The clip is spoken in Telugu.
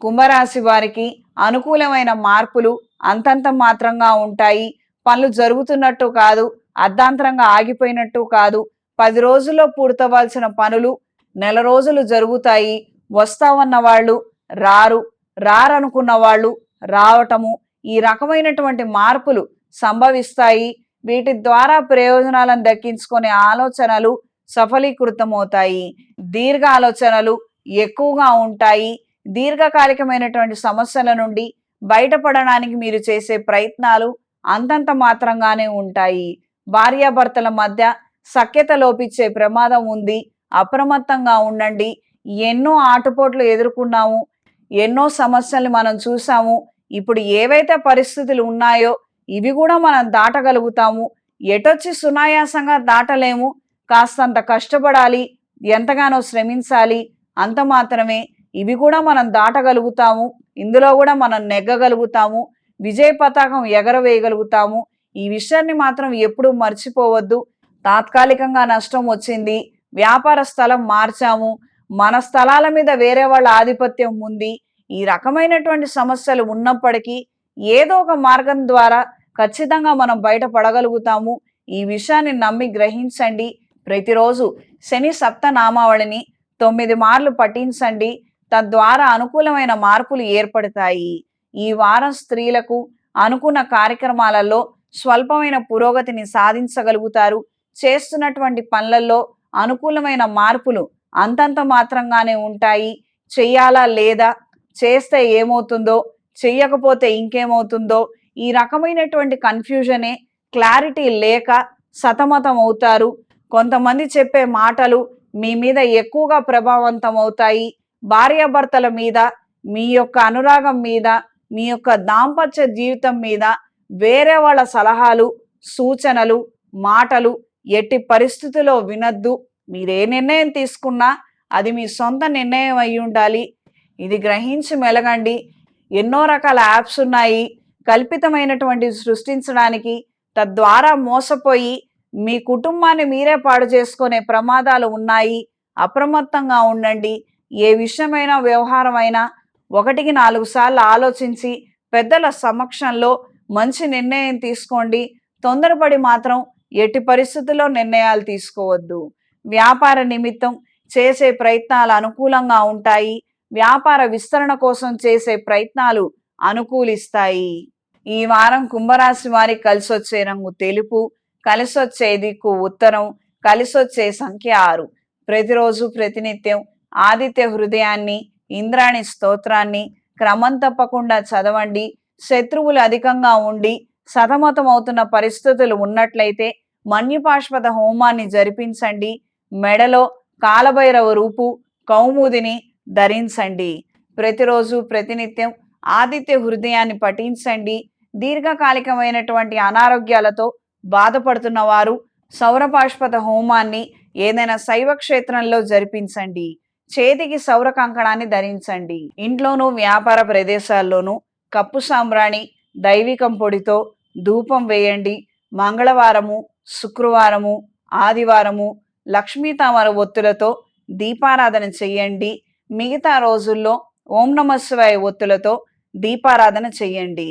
కుంభరాశి వారికి అనుకూలమైన మార్పులు అంతంత మాత్రంగా ఉంటాయి. పనులు జరుగుతున్నట్టు కాదు, అర్ధాంతరంగా ఆగిపోయినట్టు కాదు. 10 రోజుల్లో పూర్తవలసిన పనులు నెల రోజులు జరుగుతాయి. వస్తామన్న వాళ్ళు రారు, రారనుకున్న వాళ్ళు రావటము, ఈ రకమైనటువంటి మార్పులు సంభవిస్తాయి. వీటి ద్వారా ప్రయోజనాలను దక్కించుకునే ఆలోచనలు సఫలీకృతమవుతాయి. దీర్ఘ ఆలోచనలు ఎక్కువగా ఉంటాయి. దీర్ఘకాలికమైనటువంటి సమస్యల నుండి బయటపడడానికి మీరు చేసే ప్రయత్నాలు అంతంత మాత్రంగానే ఉంటాయి. భార్యాభర్తల మధ్య సఖ్యత లోపించే ప్రమాదం ఉంది. అప్రమత్తంగా ఉండండి. ఎన్నో ఆటుపోట్లు ఎదుర్కొన్నాము, ఎన్నో సమస్యలు మనం చూసాము. ఇప్పుడు ఏవైతే పరిస్థితులు ఉన్నాయో ఇవి కూడా మనం దాటగలుగుతాము. ఎటొచ్చి సునాయాసంగా దాటలేము. కాస్తంత కష్టపడాలి, ఎంతగానో శ్రమించాలి, అంత మాత్రమే. ఇవి కూడా మనం దాటగలుగుతాము. ఇందులో కూడా మనం నెగ్గగలుగుతాము. విజయ పతాకం ఎగరవేయగలుగుతాము. ఈ విషయాన్ని మాత్రం ఎప్పుడూ మర్చిపోవద్దు. తాత్కాలికంగా నష్టం వచ్చింది, వ్యాపార స్థలం మార్చాము, మన స్థలాల మీద వేరే వాళ్ళ ఆధిపత్యం ఉంది, ఈ రకమైనటువంటి సమస్యలు ఉన్నప్పటికీ ఏదో ఒక మార్గం ద్వారా ఖచ్చితంగా మనం బయటపడగలుగుతాము. ఈ విషయాన్ని నమ్మి గ్రహించండి. ప్రతిరోజు శని సప్తనామావళిని 9 మార్లు పఠించండి. తద్వారా అనుకూలమైన మార్పులు ఏర్పడతాయి. ఈ వారం స్త్రీలకు అనుకున్న కార్యక్రమాలలో స్వల్పమైన పురోగతిని సాధించగలుగుతారు. చేస్తున్నటువంటి పనులలో అనుకూలమైన మార్పులు అంతంత మాత్రంగానే ఉంటాయి. చెయ్యాలా లేదా, చేస్తే ఏమవుతుందో, చెయ్యకపోతే ఇంకేమవుతుందో, ఈ రకమైనటువంటి కన్ఫ్యూజనే, క్లారిటీ లేక సతమతం అవుతారు. కొంతమంది చెప్పే మాటలు మీ మీద ఎక్కువగా ప్రభావవంతం అవుతాయి. భార్యాభర్తల మీద, మీ యొక్క అనురాగం మీద, మీ యొక్క దాంపత్య జీవితం మీద వేరే వాళ్ళ సలహాలు, సూచనలు, మాటలు ఎట్టి పరిస్థితుల్లో వినద్దు. మీరే నిర్ణయం తీసుకున్నా అది మీ సొంత నిర్ణయం అయి ఉండాలి. ఇది గ్రహించి మెలగండి. ఎన్నో రకాల యాప్స్ ఉన్నాయి కల్పితమైనటువంటి సృష్టించడానికి. తద్వారా మోసపోయి మీ కుటుంబాన్ని మీరే పాడు చేసుకునే ప్రమాదాలు ఉన్నాయి. అప్రమత్తంగా ఉండండి. ఏ విషయమైనా, వ్యవహారమైనా 1కి 4 సార్లు ఆలోచించి పెద్దల సమక్షంలో మంచి నిర్ణయం తీసుకోండి. తొందరపడి మాత్రం ఎట్టి పరిస్థితుల్లో నిర్ణయాలు తీసుకోవద్దు. వ్యాపార నిమిత్తం చేసే ప్రయత్నాలు అనుకూలంగా ఉంటాయి. వ్యాపార విస్తరణ కోసం చేసే ప్రయత్నాలు అనుకూలిస్తాయి. ఈ వారం కుంభరాశి వారికి కలిసొచ్చే రంగు తెలుపు, కలిసొచ్చే దిక్కు ఉత్తరం, కలిసొచ్చే సంఖ్య 6. ప్రతిరోజు ప్రతినిత్యం ఆదిత్య హృదయాన్ని, ఇంద్రాణి స్తోత్రాన్ని క్రమం తప్పకుండా చదవండి. శత్రువులు అధికంగా ఉండి సతమతమవుతున్న పరిస్థితులు ఉన్నట్లయితే మన్యుపాశ్వత హోమాన్ని జరిపించండి. మెడలో కాలభైరవ రూపు, కౌముదిని ధరించండి. ప్రతిరోజు ప్రతినిత్యం ఆదిత్య హృదయాన్ని పఠించండి. దీర్ఘకాలికమైనటువంటి అనారోగ్యాలతో బాధపడుతున్న వారు సౌరపాశ్వత హోమాన్ని ఏదైనా శైవ క్షేత్రంలో జరిపించండి. చేతికి సౌర కంకణాన్ని ధరించండి. ఇంట్లోనూ వ్యాపార ప్రదేశాల్లోనూ కప్పు సాంబ్రాణి దైవికం పొడితో ధూపం వేయండి. మంగళవారము, శుక్రవారము, ఆదివారము లక్ష్మీతామర ఒత్తులతో దీపారాధన చెయ్యండి. మిగతా రోజుల్లో ఓం నమః శివాయ ఒత్తులతో దీపారాధన చెయ్యండి.